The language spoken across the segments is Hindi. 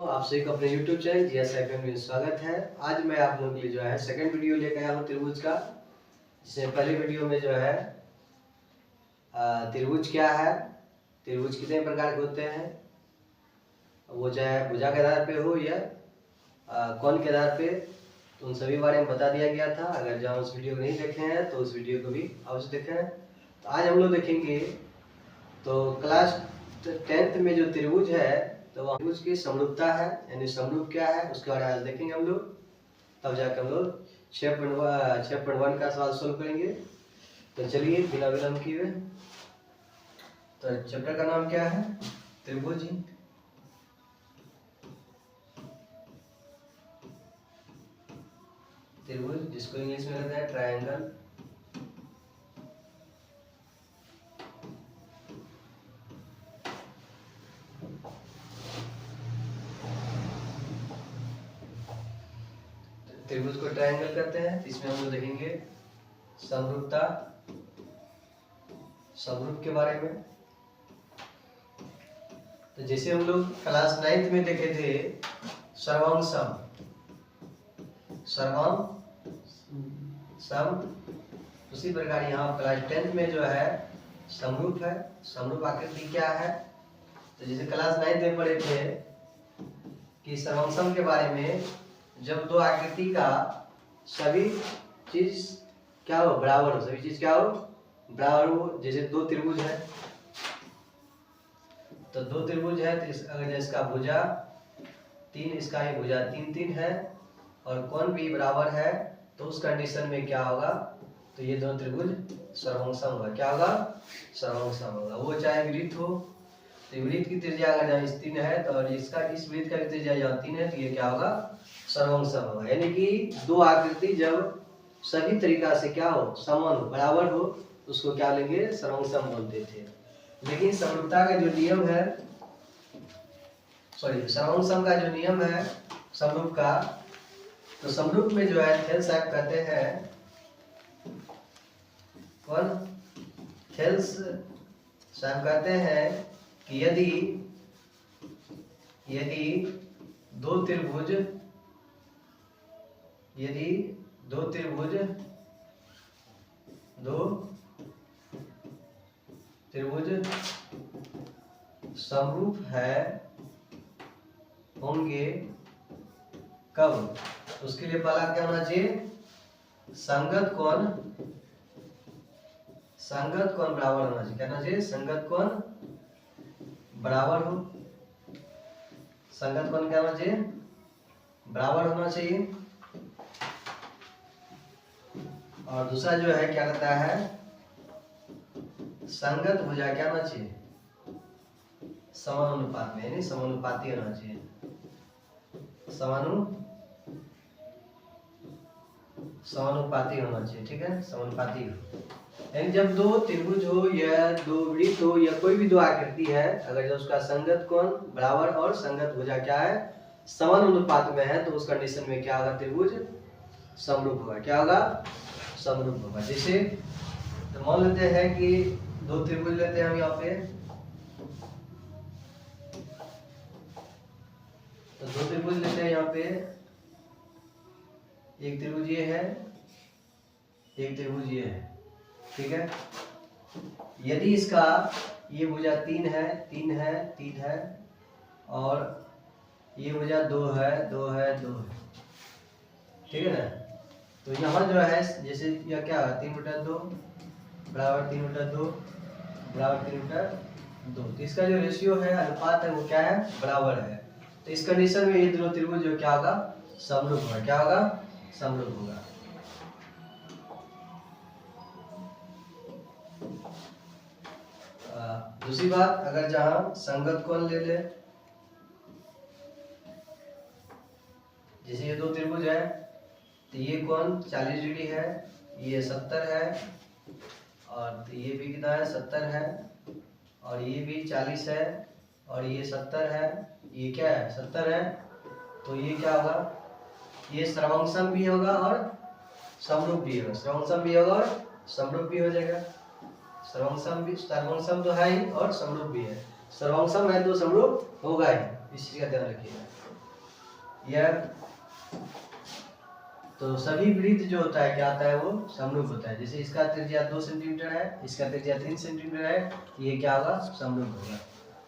आप सभी का अपने YouTube चैनल GSFM में स्वागत है। आज मैं आप लोगों के लिए जो है सेकंड वीडियो लेकर आया हूँ त्रिभुज का। जिसमें पहले वीडियो में जो है त्रिभुज क्या है, त्रिभुज कितने प्रकार के होते हैं, वो चाहे भुजा के आधार पे हो या कोण के आधार पे, तो उन सभी बारे में बता दिया गया था। अगर जहाँ उस वीडियो को नहीं देखे हैं तो उस वीडियो को भी अवश्य देखें। तो आज हम लोग देखेंगे तो क्लास 10th में जो त्रिभुज है तो वह त्रिभुज की समरूपता है, यानी समरूप क्या है उसके बारे में आज देखेंगे हम लोग। तब जाकर हम लोग 6.1 का सवाल सोल्व करेंगे। तो चलिए बिना विलंब किए, तो चैप्टर का नाम क्या है, त्रिभुज। त्रिभुज जिसको इंग्लिश में कहते हैं ट्रायंगल। त्रिभुज को ट्रायंगल कहते हैं। इसमें हम लोग देखेंगे समरूपता, समरूप के बारे में। तो जैसे हम लोग क्लास 9th में देखे थे सर्वांग सम, उसी प्रकार यहाँ क्लास 10th में जो है समरूप है। समरूप आकृति क्या है, तो जैसे क्लास 9th में पढ़े थे कि सर्वांग के बारे में, जब दो आकृति का सभी चीज क्या हो, बराबर हो, सभी चीज क्या हो, बराबर हो। जैसे दो त्रिभुज है, तो दो त्रिभुज है तो अगर इसका भुजा 3, इसका ही भुजा 3 है और कोण भी बराबर है, तो उस कंडीशन में क्या होगा, तो ये दोनों त्रिभुज सर्वांग होगा। क्या होगा, सर्वांग होगा। वो चाहे वृत्त हो, तो वृत्त की त्रिज्या अगर यहाँ 3 है तो इसका इस वृत्त का त्रिज्या यहाँ 3 है, तो ये क्या होगा, सर्वांग होगा। यानी कि दो आकृति जब सभी तरीका से क्या हो, समान हो, बराबर हो, उसको क्या लेंगे, सर्वांग बोलते थे। लेकिन समरूपता का जो नियम है, सर्वांग का जो नियम है समरूप का, तो समरूप में जो है थेल्स साहब कहते हैं, कौन, थेल्स साहब कहते हैं कि यदि दो त्रिभुज समरूप है होंगे, कब, उसके लिए पहला क्या होना चाहिए, संगत कोण बराबर होना चाहिए। क्या होना चाहिए, संगत कोण बराबर हो। संगत कोण क्या होना चाहिए, बराबर होना चाहिए। और दूसरा जो है क्या कहता है, संगत भुजा क्या होना चाहिए, समानुपात में, यानी समानुपाती होना चाहिए। समानुपाती होना चाहिए, ठीक है, समानुपाती हो। यानी जब दो त्रिभुज हो या दो वृत्त हो या कोई भी दो आकृति है, अगर जब उसका संगत कोण बराबर और संगत भुजा क्या है, समान अनुपात में है, तो उस कंडीशन में क्या होगा, त्रिभुज समरूप होगा। क्या होगा, समरूप होगा। जैसे तो मान लेते हैं कि दो त्रिभुज लेते हैं हम यहाँ पे, तो दो त्रिभुज लेते हैं यहाँ पे, एक त्रिभुज ये है, एक त्रिभुज ये है, ठीक है। यदि इसका ये भुजा 3 है और ये भुजा 2 है, ठीक है ना। तो यहाँ जो है जैसे यह क्या है, 3/2 बराबर 3/2 बराबर 3/2, तो इसका जो रेशियो है, अनुपात है, वो क्या है, बराबर है। तो इस कंडीशन में ये दोनों त्रिभुज जो क्या होगा, समरूप होगा। क्या होगा, समरूप होगा। दूसरी बात, अगर जहां संगत कोण ले ले, जैसे ये दो त्रिभुज है, तो ये कोण 40 डिग्री है, ये 70 है, और तो ये भी कितना है, 70 है, और ये भी 40 है, और ये 70 है, ये क्या है, 70 है, तो ये क्या होगा, ये सर्वांग भी होगा और समरूप भी होगा। सर्वांग भी होगा और समरूप भी हो जाएगा। सर्वांग तो है ही और समरूप भी है। सर्वांग है तो समरूप होगा ही, इस चीज का ध्यान रखिएगा। यह तो सभी वृत्त जो होता है क्या होता है, वो समरूप होता है। जैसे इसका त्रिज्या 2 सेंटीमीटर है, इसका त्रिज्या 3 सेंटीमीटर है, ये क्या होगा, समरूप होगा।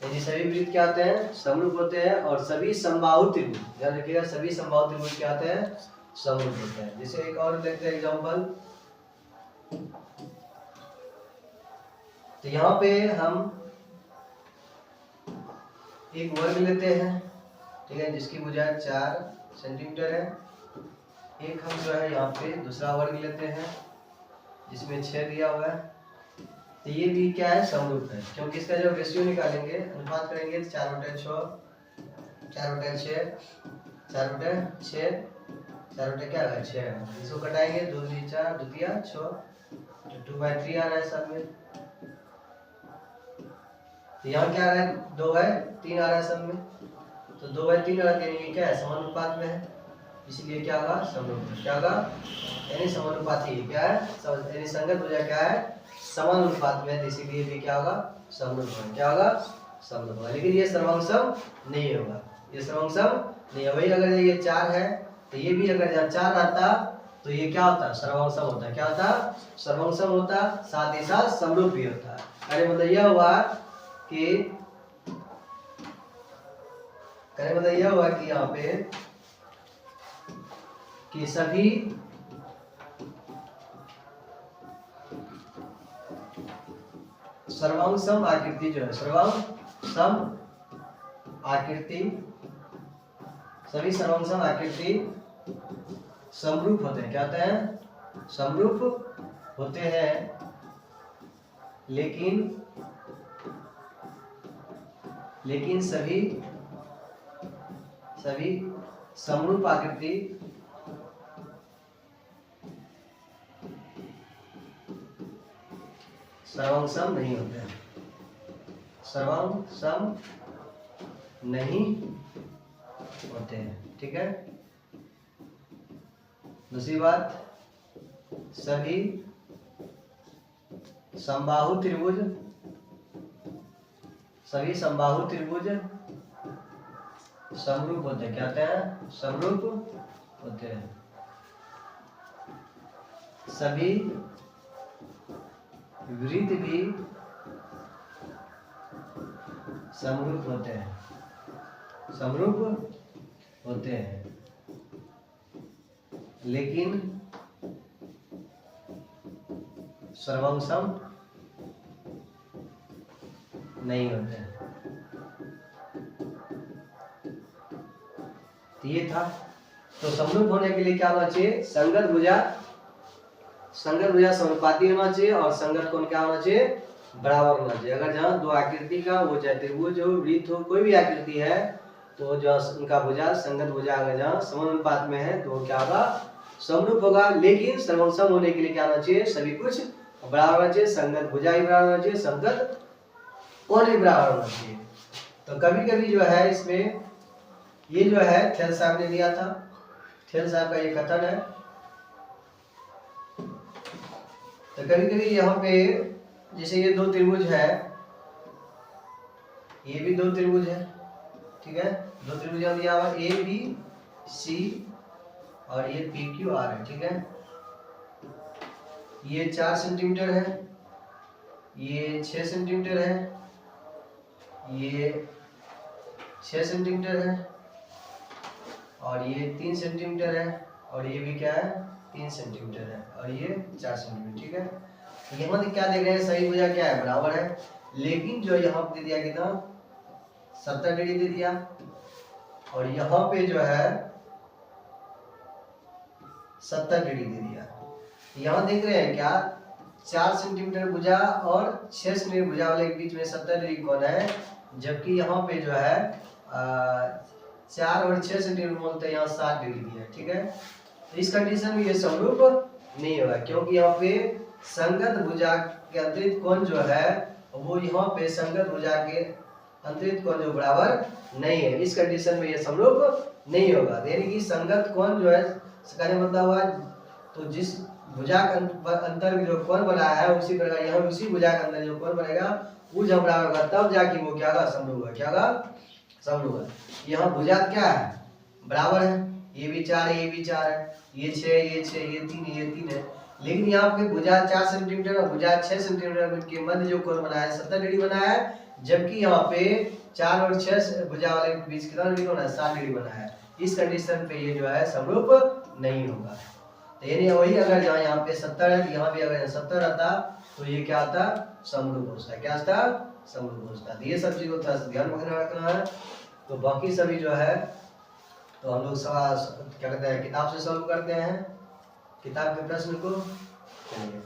यानी सभी वृत्त क्या होते हैं, समरूप होते हैं। और सभी समबाहु त्रिभुज, ध्यान रखिएगा, सभी समबाहु त्रिभुज क्या होते हैं, समरूप होते हैं। जैसे एक और देखते हैं एग्जांपल। तो यहाँ पे हम एक वर्ग लेते हैं, ठीक है, जिसकी भुजा 4 सेंटीमीटर है। एक हम जो है यहाँ पे दूसरा वर्ग लेते हैं जिसमें 6 दिया हुआ है। तो ये भी क्या है, समरूप है, क्योंकि इसका जब रेशियो निकालेंगे, अनुपात करेंगे तो 4/6, 4/6, 4/6, 4 क्या है 6। इसको कटाएंगे, 2 दूनी 4, द्वितीय 6, तो 2/3 आ रहा है सब में। तो यहाँ क्या आ रहा है, 2/3 आ रहा है सब में। तो 2/3 आ रहा है, यानी क्या है, समानुपात में है, इसलिए क्या होगा, समरूप। क्या होगा, यानी समानुपाती क्या है, यानी संगत भुजा क्या है, समानुपात में, तो इसीलिए भी क्या होगा, समरूप होगा। क्या होगा, समरूप होगा। लेकिन ये सर्वांगसम नहीं होगा, ये सर्वांगसम नहीं है। वही अगर ये 4 है तो ये भी अगर यहाँ 4 रहता तो ये क्या होता, सर्वांगसम होता। क्या होता, सर्वांगसम होता, साथ ही साथ समरूप भी होता। अरे मतलब यह हुआ कि यहाँ पे कि सभी सर्वांगसम आकृति जो है, सर्वांगसम आकृति, सभी सर्वांगसम आकृति समरूप होते हैं। क्या होते हैं, समरूप होते हैं। लेकिन सभी समरूप आकृति सर्वांगसम नहीं होते हैं, सर्वांगसम नहीं होते हैं। ठीक है, दूसरी बात, सभी समबाहु त्रिभुज समरूप होते हैं। क्या होते हैं, समरूप होते हैं। सभी वृत्त भी समरूप होते हैं, लेकिन सर्वांगसम नहीं होते हैं। तो ये था। तो समरूप होने के लिए क्या होना चाहिए, संगत भुजा समानुपाती होना चाहिए, और संगत कोण क्या होना चाहिए, बराबर होना चाहिए। अगर जहाँ दो आकृति का, वो चाहे त्रिभुज हो, वृत्त हो, कोई भी आकृति है, तो जो उनका भुजा, संगत भुजा अगर जहाँ समानुपात में है तो वो क्या होगा, समरूप होगा। लेकिन सर्वांगसम होने के लिए क्या होना चाहिए, सभी कुछ बराबर होना चाहिए, संगत भुजा ही बराबर होना चाहिए, संगत कोण भी बराबर होना चाहिए। तो कभी कभी जो है इसमें ये जो है थेल साहब ने दिया था, थेल साहब का ये कथन है। तो कभी कभी यहाँ पे जैसे ये 2 त्रिभुज है, ये भी 2 त्रिभुज है, ठीक है, 2 त्रिभुज दिया हुआ ए बी सी और ये पी क्यू आर है, ठीक है। ये 4 सेंटीमीटर है, ये 6 सेंटीमीटर है, ये 6 सेंटीमीटर है, और ये 3 सेंटीमीटर है, और ये भी क्या है, 3 सेंटीमीटर है, और ये 4 सेंटीमीटर, ठीक है। यहाँ पे क्या देख रहे हैं, सही भुजा क्या है, बराबर है। लेकिन जो यहाँ पे दे दिया कितना, 70 डिग्री दे दिया, और यहाँ पे जो है 70 डिग्री दे दिया। यहाँ देख रहे हैं क्या, 4 सेंटीमीटर भुजा और 6 सेंटीमीटर भुजा वाले के बीच में 70 डिग्री कोण है, जबकि यहाँ पे जो है 4 और 6 सेंटीमीटर बोलते हैं, यहाँ 60 डिग्री दिया है, ठीक है। तो इस कंडीशन में ये समरूप नहीं होगा, क्योंकि यहाँ पे संगत भुजा के अतिरिक्त कोण जो है वो यहाँ पे संगत भुजा के अतिरिक्त कोण जो बराबर नहीं है, इस कंडीशन में ये समरूप नहीं होगा। यानी कि संगत कोण जो है, कहने मतलब हुआ, तो जिस भुजा के अंतर जो कोण बना है उसी प्रकार यहाँ उसी भुजा के अंदर जो कोण बनेगा वो जब बराबर होगा, तब जाके वो क्या होगा, समरूप होगा। क्या होगा, समरूप होगा। यहाँ भुजा क्या है, बराबर है, ये भी 4 है, ये भी 4 है, ये 6, ये 6, ये 3, ये 3 है। लेकिन यहाँ पे भुजा 4 सेंटीमीटर और भुजा 6 सेंटीमीटर के मध्य जो कोण बना है 70 डिग्री बना है, जबकि यहाँ पे 4 और 6 भुजा वाले के बीच कितना डिग्री बना है, 60 डिग्री बना है। इस कंडीशन पे ये जो है समरूप नहीं होगा। तो यानी वही अगर यहाँ पे 70 है, यहाँ भी अगर 70 रहता तो ये क्या आता, समरूप होता। क्या आता, समरूप होता। तो ये सब चीज को थोड़ा सा ध्यान में रखना है। तो बाकी सभी जो है तो हम लोग क्या कहते हैं किताब से सॉल्व करते हैं, किताब के प्रश्न को। चलिए